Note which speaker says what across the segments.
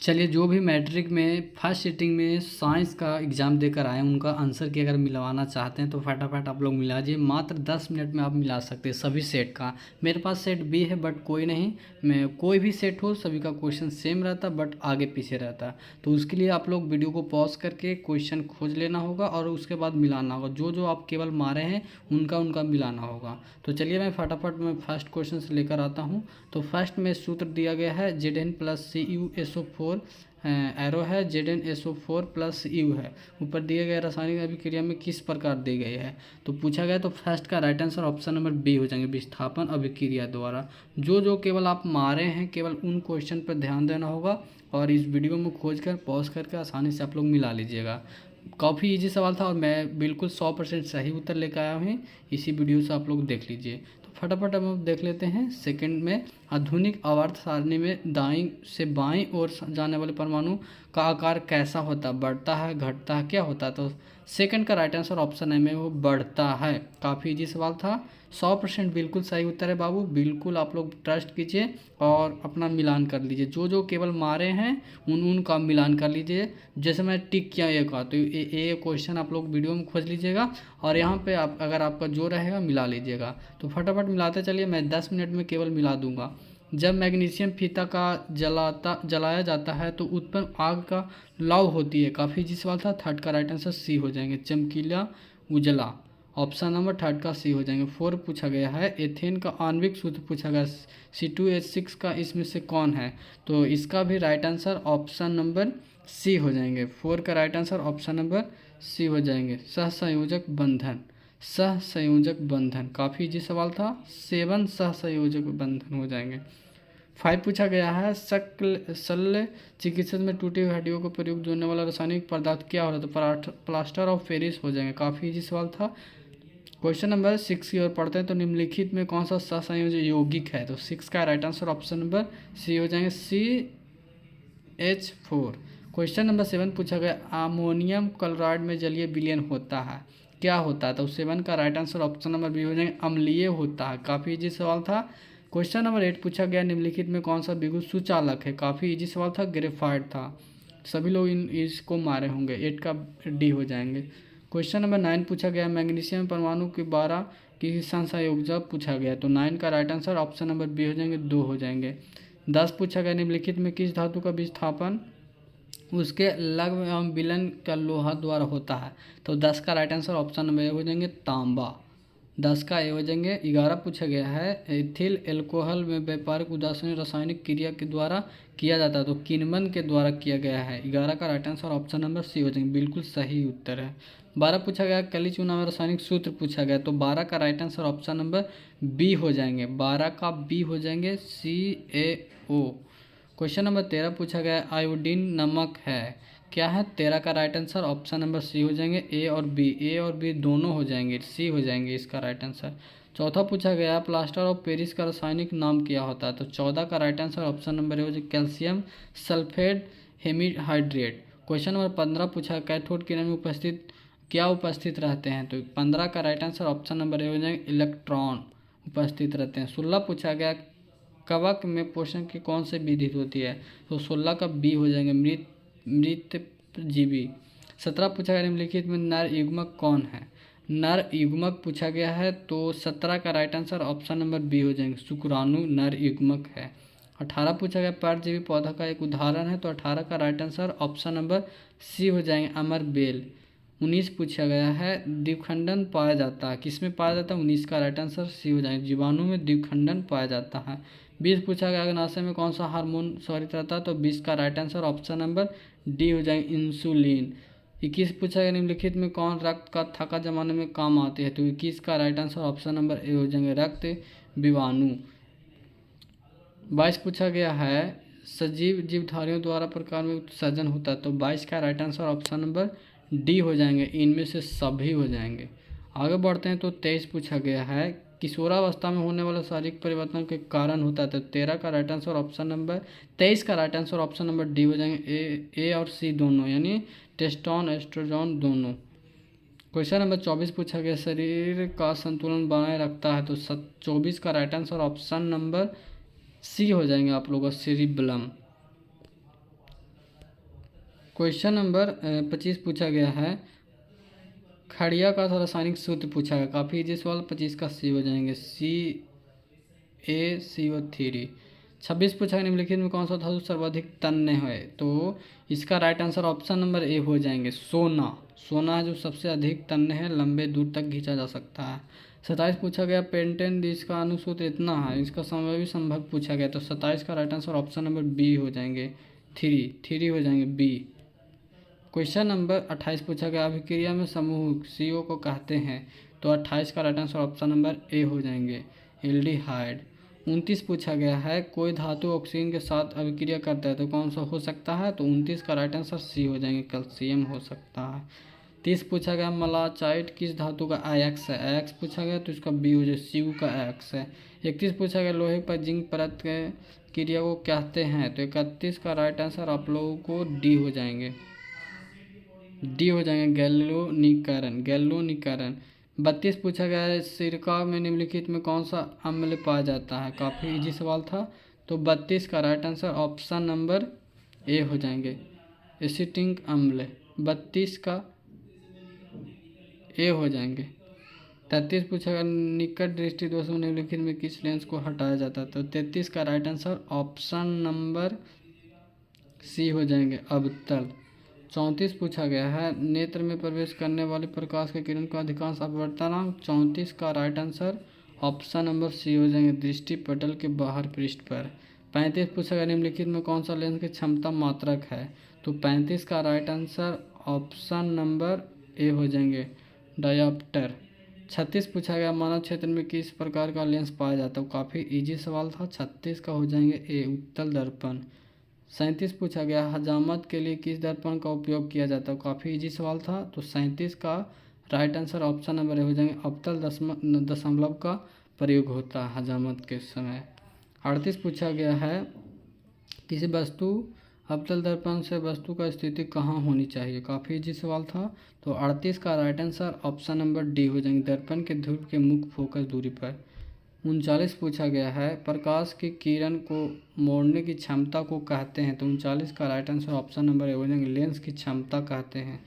Speaker 1: चलिए, जो भी मैट्रिक में फर्स्ट सिटिंग में साइंस का एग्ज़ाम देकर आए उनका आंसर की अगर मिलवाना चाहते हैं तो फटाफट आप लोग मिला दीजिए। मात्र 10 मिनट में आप मिला सकते हैं सभी सेट का। मेरे पास सेट बी है बट कोई नहीं, मैं कोई भी सेट हो सभी का क्वेश्चन सेम रहता बट आगे पीछे रहता। तो उसके लिए आप लोग वीडियो को पॉज करके क्वेश्चन खोज लेना होगा और उसके बाद मिलाना होगा। जो जो आप केवल मारे हैं उनका उनका मिलाना होगा। तो चलिए मैं फटाफट में फर्स्ट क्वेश्चन से लेकर आता हूँ। तो फर्स्ट में सूत्र दिया गया है Zn प्लस CuSO4 एरो है, ZnSO4 प्लस यू है। ऊपर दिए गए रासायनिक अभिक्रिया में किस प्रकार दी गई है। तो पूछा गया तो फर्स्ट का right answer option number B हो जाएंगे, विस्थापन अभिक्रिया द्वारा। जो जो केवल आप मारे हैं केवल उन क्वेश्चन पर ध्यान देना होगा और इस वीडियो में खोज कर पॉज करके आसानी से आप लोग मिला लीजिएगा। काफ़ी इजी सवाल था और मैं बिल्कुल 100% सही उत्तर लेकर आया हूँ। इसी वीडियो से आप लोग देख लीजिए। तो फटाफट हम देख लेते हैं। सेकंड में आधुनिक आवर्त सारणी में दाईं से बाईं ओर जाने वाले परमाणु का आकार कैसा होता है, बढ़ता है, घटता है, क्या होता है। तो सेकंड का राइट आंसर ऑप्शन है में वो बढ़ता है। काफ़ी इजी सवाल था, 100% बिल्कुल सही उत्तर है बाबू। बिल्कुल आप लोग ट्रस्ट कीजिए और अपना मिलान कर लीजिए। जो जो केवल मारे हैं उन का मिलान कर लीजिए। जैसे मैं टिक किया एक का, तो ये क्वेश्चन आप लोग वीडियो में खोज लीजिएगा और यहाँ पे आप अगर आपका जो रहेगा मिला लीजिएगा। तो फटाफट मिलाते चलिए, मैं 10 मिनट में केवल मिला दूंगा। जब मैग्नीशियम फीता का जलाया जाता है तो उत्पन्न आग का लौ होती है। काफ़ी इजी सवाल था। थर्ड का राइट आंसर सी हो जाएंगे, चमकीला उजला। ऑप्शन नंबर थर्ड का सी हो जाएंगे। 4 पूछा गया है एथेन का आणविक सूत्र पूछा गया C2H6 का इसमें से कौन है। तो इसका भी right answer option number C हो जाएंगे। 4 का right answer option number C हो जाएंगे, सहसंयोजक बंधन। सहसंयोजक बंधन काफ़ी इजी सवाल था। 7 सहसंयोजक बंधन हो जाएंगे। 5 पूछा गया है शल्य चिकित्सा में टूटी हुई हड्डियों को प्रयोग जोड़ने वाला रासायनिक पदार्थ क्या हो रहा है। तो प्लास्टर ऑफ पेरिस हो जाएंगे। काफ़ी इजी सवाल था। क्वेश्चन नंबर 6 की ओर पढ़ते हैं। तो निम्नलिखित में कौन सा सहसंयोजक यौगिक है। तो 6 का right answer option number C हो जाएंगे, CH4। क्वेश्चन नंबर 7 पूछा गया अमोनियम क्लोराइड में जलीय विलयन होता है, क्या होता है। तो 7 का right answer option number B हो जाएंगे, अम्लीय होता है। काफ़ी इजी सवाल था। क्वेश्चन नंबर 8 पूछा गया निम्नलिखित में कौन सा बिगु सुचालक है। काफ़ी इजी सवाल था, ग्रेफाइट था। सभी लोग इसको मारे होंगे। 8 का डी हो जाएंगे। क्वेश्चन नंबर 9 पूछा गया मैग्नीशियम परमाणु के 12 की संयोजक पूछा गया। तो 9 का right answer option number B हो जाएंगे, 2 हो जाएंगे। 10 पूछा गया निम्नलिखित में किस धातु का विस्थापन उसके लग्न एवं विलयन का लोहा द्वारा होता है। तो 10 का right answer option number A हो जाएंगे, तांबा। 10 का ए हो जाएंगे। 11 पूछा गया है एथिल एल्कोहल में व्यापारिक उदासीन रासायनिक क्रिया के द्वारा किया जाता है। तो किण्वन के द्वारा किया गया है। 11 का right answer option number C हो जाएंगे, बिल्कुल सही उत्तर है। 12 पूछा गया कली चूना में रासायनिक सूत्र पूछा गया। तो 12 का right answer option number B हो जाएंगे, 12 का बी हो जाएंगे, CaO। क्वेश्चन नंबर 13 पूछा गया आयोडीन नमक है, क्या है। 13 का right answer option number C हो जाएंगे, ए और बी दोनों हो जाएंगे, सी हो जाएंगे इसका राइट आंसर। चौथा पूछा गया प्लास्टर ऑफ पेरिस का रासायनिक नाम क्या होता है। तो 14 का right answer option number A हो जाएगा, calcium sulphate hemihydrate. Question number 15 पूछा कैथोड किरण में उपस्थित रहते हैं। तो 15 का right answer option number A हो जाएंगे, इलेक्ट्रॉन उपस्थित रहते हैं। 16 पूछा गया कवक में पोषण की कौन सी विधि होती है। तो 16 का बी हो जाएंगे, मृतजीवी। 17 पूछा गया निम्नलिखित में नर युग्मक कौन है। नर युग्मक पूछा गया है। तो 17 का right answer option number B हो जाएंगे, शुक्राणु नर युग्मक है। 18 पूछा गया परजीवी पौधा का एक उदाहरण है। तो 18 का right answer option number C हो जाएंगे, अमर बेल। 19 पूछा गया है द्विखंडन पाया जाता है, किसमें पाया जाता है। 19 का राइट आंसर सी हो जाएंगे, जीवाणु में द्विखंडन पाया जाता है। 20 पूछा गया अग्नाशय में कौन सा हार्मोन स्वरित रहता है। तो 20 का right answer option number D हो जाएंगे, इंसुलिन। 21 पूछा गया निम्नलिखित में कौन रक्त का थक्का जमाने में काम आते हैं। तो 21 का right answer option number A हो जाएंगे, रक्त विवाणु। 22 पूछा गया है सजीव जीवधारियों द्वारा प्रकार में उत्सर्जन होता है। तो 22 का right answer option number D हो जाएंगे, इनमें से सभी हो जाएंगे। आगे बढ़ते हैं। तो 23 पूछा गया है किशोरावस्था में होने वाले शारीरिक परिवर्तन के कारण होता है। तो 13 का राइट आंसर ऑप्शन नंबर 23 का right answer option number D हो जाएंगे, ए और सी दोनों, यानी टेस्टोन एस्ट्रोजन दोनों। क्वेश्चन नंबर 24 पूछा गया शरीर का संतुलन बनाए रखता है। तो 24 का right answer option number C हो जाएंगे आप लोगों का, सेरिबलम। क्वेश्चन नंबर 25 पूछा गया है, खड़िया का रासायनिक सूत्र पूछा गया, काफ़ी इजी सवाल। 25 का सी हो जाएंगे CaCO3। 26 पूछा गया, निम्नलिखित में कौन सा धातु सर्वाधिक तन्य है, तो इसका right answer option number A हो जाएंगे, सोना। सोना है जो सबसे अधिक तन्य है, लंबे दूर तक खींचा जा सकता है। 27 पूछा गया, पेंटेन इसका अनुसूत्र इतना है, इसका समव्ययी संभव पूछा गया, तो 27 का right answer option number B हो जाएंगे, थ्री हो जाएंगे, बी। क्वेश्चन नंबर 28 पूछा गया, अभिक्रिया में समूह CO को कहते हैं, तो 28 का right answer option number A हो जाएंगे, एल्डिहाइड। 29 पूछा गया है, कोई धातु ऑक्सीजन के साथ अभिक्रिया करता है तो कौन सा हो सकता है, तो 29 का राइट आंसर सी हो जाएंगे, कैल्शियम हो सकता है। 30 पूछा गया, मलाचाइट किस धातु का आयक्स है, आयक्स पूछा गया तो इसका बी हो जाए, CU का आयक्स है। 31 पूछा गया, लोहे पर जिंक परत के क्रिया को कहते हैं, तो 31 का राइट आंसर आप लोगों को डी हो जाएंगे, गैल्वेनिकीकरण। 32 पूछा गया है, सिरका में निम्नलिखित में कौन सा अम्ल पाया जाता है, काफ़ी इजी सवाल था, तो 32 का right answer option number A हो जाएंगे, एसिटिक अम्ल। 32 का ए हो जाएंगे। 33 पूछा गया, निकट दृष्टि दोष में निम्नलिखित में किस लेंस को हटाया जाता है, तो 33 का right answer option number C हो जाएंगे, अवतल। 34 पूछा गया है, नेत्र में प्रवेश करने वाले प्रकाश के किरण का अधिकांश अपवर्तनांक, 34 का right answer option number C हो जाएंगे, दृष्टि पटल के बाहर पृष्ठ पर। 35 पूछा गया, निम्नलिखित में कौन सा लेंस की क्षमता मात्रक है, तो 35 का right answer option number A हो जाएंगे, डायोप्टर। 36 पूछा गया, मानव क्षेत्र में किस प्रकार का लेंस पाया जाता है, काफ़ी इजी सवाल था, 36 का हो जाएंगे ए, उत्तल दर्पण। 37 पूछा गया, हजामत के लिए किस दर्पण का उपयोग किया जाता है, काफ़ी इजी सवाल था, तो 37 का right answer option number A हो जाएंगे, अवतल दशमलव का प्रयोग होता है हजामत के समय। 38 पूछा गया है, किसी वस्तु अवतल दर्पण से वस्तु का स्थिति कहाँ होनी चाहिए, काफ़ी इजी सवाल था, तो 38 का right answer option number D हो जाएंगे, दर्पण के ध्रुव के मुख्य फोकस दूरी पर। 39 पूछा गया है, प्रकाश की किरण को मोड़ने की क्षमता को कहते हैं, तो 39 का right answer option number A हो जाएंगे, लेंस की क्षमता कहते हैं।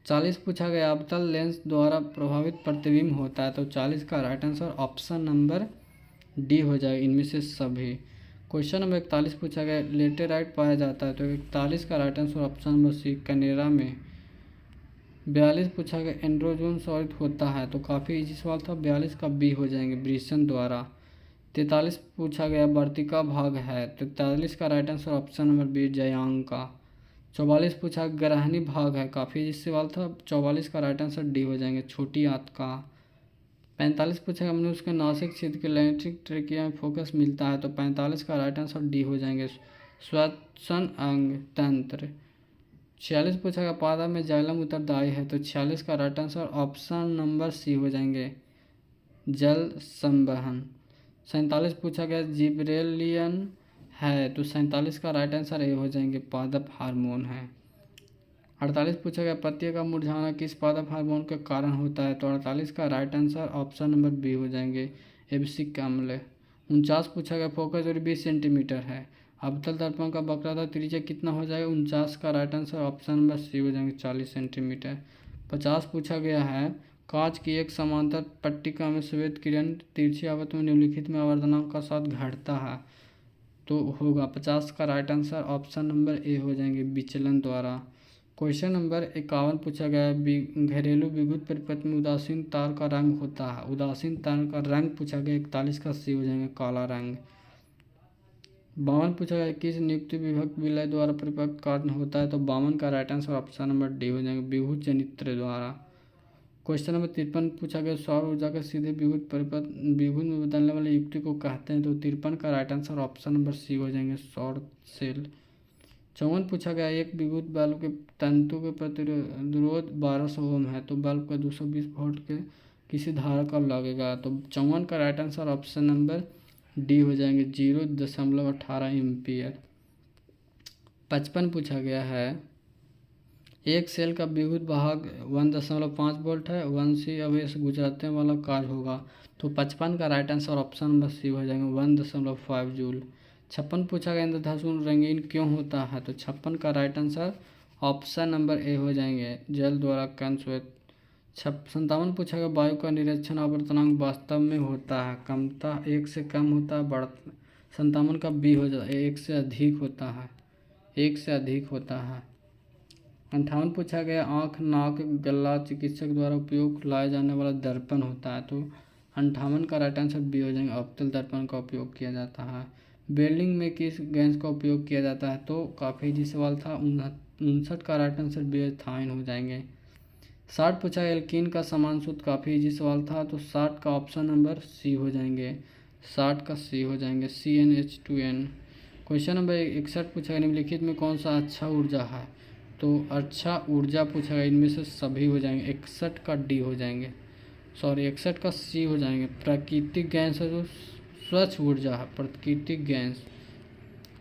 Speaker 1: 40 पूछा गया, अवतल लेंस द्वारा प्रभावित प्रतिबिंब होता है, तो 40 का right answer option number D हो जाएगा, इनमें से सभी। क्वेश्चन नंबर 41 पूछा गया, लेटेराइट पाया जाता है, तो 41 का right answer option number C, कनेरा में। 42 पूछा गया, एंड्रोजन सॉलिड होता है, तो काफ़ी इजी सवाल था, 42 का बी हो जाएंगे, ब्रिसन द्वारा। 43 पूछा गया, वर्तिका भाग है, तो 43 का right answer option number B, जयांग का। 44 पूछा, ग्रहणी भाग है, काफ़ी इजी सवाल था, 44 का राइट आंसर डी हो जाएंगे, छोटी आंत का। 45 पूछा गया, मनुष्य के नासिक क्षेत्र के लैंगिक ट्रेकिया में फोकस मिलता है, तो 45 का राइट आंसर डी हो जाएंगे, श्वसन अंग तंत्र। 46 पूछा गया, पादप में जाइलम उत्तरदायी है, तो 46 का right answer option number C हो जाएंगे, जल संवहन। 47 पूछा गया, जिब्रेलियन है, तो 47 का राइट आंसर ए हो जाएंगे, पादप हार्मोन है। 48 पूछा गया, पत्तियों का मुरझाना किस पादप हार्मोन के कारण होता है, तो 48 का right answer option number B हो जाएंगे, एब्सिक अम्ल। 49 पूछा गया, फोकस दूरी 20 सेंटीमीटर है, अवतल दर्पण का वक्रता त्रिज्या कितना हो जाएगा, 49 का right answer option number C हो जाएंगे, 40 सेंटीमीटर। 50 पूछा गया है, कांच की एक समांतर पट्टिका में श्वेत किरण तिरछी आवृत्ति में निम्नलिखित में आवर्धनांक का साथ घटता है, तो होगा 50 का right answer option number A हो जाएंगे, विचलन द्वारा। क्वेश्चन नंबर 51 पूछा गया है, घरेलू विद्युत परिपथ में उदासीन तार का रंग होता है, उदासीन तार का रंग पूछा गया, 41 का सी हो जाएंगे, काला रंग। 52 पूछा गया, किस नियुक्ति विभक्त विलय द्वारा परिपथ कारण होता है, तो 52 का right answer option number D हो जाएंगे, विभुत जनित्र द्वारा। क्वेश्चन नंबर 53 पूछा गया, सौर ऊर्जा के सीधे विभुत परिपथ विभुत में बदलने वाले युक्ति को कहते हैं, तो 53 का right answer option number C हो जाएंगे, सौर सेल। 54 पूछा गया, एक विद्युत बल्ब के तंतु के प्रतिरोध 1200 ओम है, तो बल्ब का 220 वोल्ट के किसी धारा का लगेगा, तो 54 का right answer option number D हो जाएंगे, 0.18 एम्पियर। 55 पूछा गया है, एक सेल का विद्युत भाग 1.5 वोल्ट है, 1 अवयव गुजरने वाला कार्य होगा, तो 55 का right answer option number C हो जाएंगे, 1.5 जूल। 56 पूछा गया, इंद्रधनुष रंगीन क्यों होता है, तो 56 का right answer option number A हो जाएंगे जल द्वारा कण श्वेत। 57 पूछा गया वायु का निरीक्षण आवर्तनांक वास्तव में होता है कमता 1 से कम होता है बढ़। 57 का बी हो जाता है 1 से अधिक होता है, 1 से अधिक होता है। 58 पूछा गया आँख नाक गला चिकित्सक द्वारा उपयोग लाया जाने वाला दर्पण होता है, तो 58 का राइट आंसर बी हो जाएंगे अवतल दर्पण का उपयोग किया जाता है। वेल्डिंग में किस गैस का उपयोग किया जाता है, तो काफ़ी इजी सवाल था। 59 का राइट आंसर बी थाइन हो जाएंगे। 60 पूछा गया एल्कीन का समान सूत्र, काफ़ी इजी सवाल था, तो 60 का ऑप्शन नंबर सी हो जाएंगे, 60 का सी हो जाएंगे CnH2n। क्वेश्चन नंबर 61 पूछा गया निम्नलिखित में कौन सा अच्छा ऊर्जा है, तो अच्छा ऊर्जा पूछा गया इनमें से सभी हो जाएंगे। 61 का डी हो जाएंगे, सॉरी 61 का सी हो जाएंगे। प्राकृतिक गैस है जो स्वच्छ ऊर्जा है, प्राकृतिक गैस।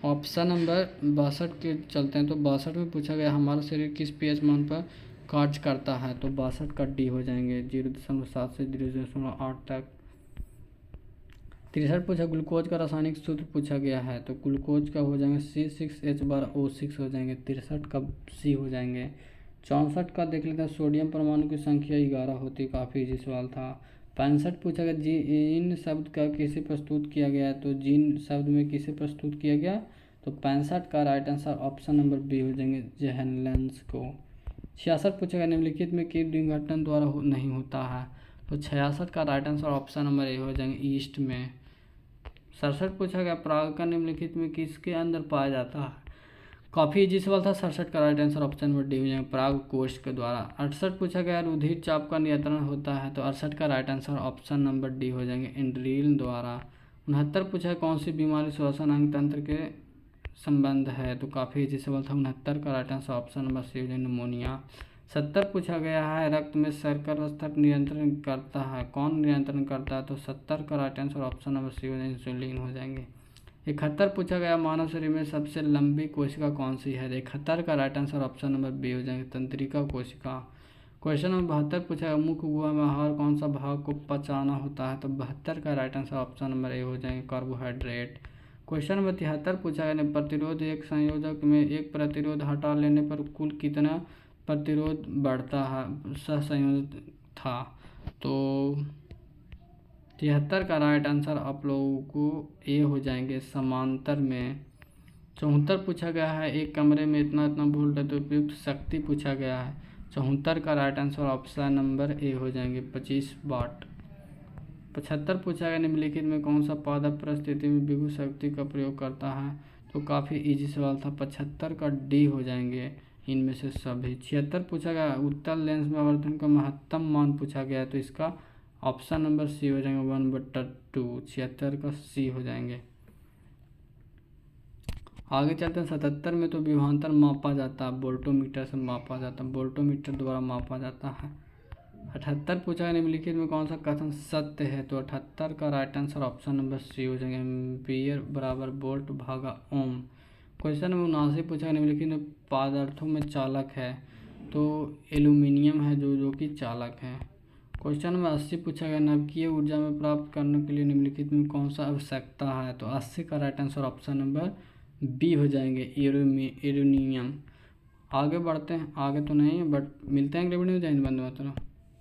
Speaker 1: ऑप्शन नंबर 62 के चलते हैं, तो 62 में पूछा गया हमारा शरीर किस pH मान पर कार्य करता है, तो 62 का डी हो जाएंगे 0.7 से 0.8 तक। 63 पूछा ग्लूकोज का रासायनिक सूत्र पूछा गया है, तो ग्लूकोज का हो जाएंगे C6H12O6 हो जाएंगे, 63 का सी हो जाएंगे। 64 का देख लेते हैं सोडियम परमाणु की संख्या 11 होती है, काफ़ी इजी सवाल था। 65 पूछा गया जीन शब्द का किसे प्रस्तुत किया गया है, तो जीन शब्द में किसे प्रस्तुत किया गया, तो 65 का right answer option number B हो जाएंगे जेहनलेंस को। 66 पूछा गया निम्नलिखित में किस विघटन द्वारा नहीं होता है, तो 66 का right answer option number A हो जाएंगे ईस्ट में। 67 पूछा गया परागकण निम्नलिखित में किसके अंदर पाया जाता है, काफ़ी इजी सवाल था। 67 का right answer option number D हो जाएंगे पराग कोष के द्वारा। 68 पूछा गया रुधिर चाप का नियंत्रण होता है, तो 68 का right answer option number D हो जाएंगे इंड्रील द्वारा। 69 पूछा कौन सी बीमारी श्वसन अंग तंत्र के संबंध है, तो काफ़ी इजी सवाल था। 69 का right answer option number C हो जाएंगे निमोनिया। 70 पूछा गया है रक्त में शर्करा स्तर नियंत्रण करता है, कौन नियंत्रण करता है, तो 70 का right answer option number C हो जाएंगे इंसुलिन हो जाएंगे। 71 पूछा गया मानव शरीर में सबसे लंबी कोशिका कौन सी है, 71 का right answer option number B हो जाएंगे तंत्रिका कोशिका। क्वेश्चन नंबर 72 पूछा गया मुख्य गुहा में आहार कौन सा भाग को पचाना होता है, तो 72 का right answer option number A हो जाएंगे कार्बोहाइड्रेट। क्वेश्चन नंबर 73 पूछा गया प्रतिरोध एक संयोजक में एक प्रतिरोध हटा लेने पर कुल कितना प्रतिरोध बढ़ता है सहसंयोजक था, तो 73 का राइट आंसर आप लोगों को ए हो जाएंगे समांतर में। 74 पूछा गया है एक कमरे में इतना इतना वोल्ट है तो उपयुक्त शक्ति पूछा गया है, 74 का right answer option number A हो जाएंगे 25 वाट। 75 पूछा गया निम्नलिखित में कौन सा पादप परिस्थिति में विद्युत शक्ति का प्रयोग करता है, तो काफ़ी इजी सवाल था। 75 का डी हो जाएंगे इनमें से सभी। 76 पूछा गया उत्तल लेंस में आवर्धन का महत्तम मान पूछा गया है, तो इसका ऑप्शन नंबर सी हो जाएंगे 1/2। 76 का सी हो जाएंगे। आगे चलते हैं 77 में, तो विभवांतर मापा जाता है वोल्टोमीटर से मापा जाता है, वोल्टोमीटर द्वारा मापा जाता है। 78 पूछा है निम्नलिखित में कौन सा कथन सत्य है, तो 78 का right answer option number C हो जाएंगे एम्पियर बराबर वोल्ट भागा ओम। क्वेश्चन नंबर 79 पूछा है निम्नलिखित में पदार्थों में चालक है, तो एल्यूमिनियम है जो कि चालक है। क्वेश्चन नंबर 80 पूछा गया नाभिकीय ऊर्जा में प्राप्त करने के लिए निम्नलिखित में कौन सा आवश्यकता है, तो 80 का right answer option number B हो जाएंगे यूरेनियम। आगे बढ़ते हैं, आगे तो नहीं है बट मिलते हैं अगले वीडियो में। जय हिंद बंधु मातरम।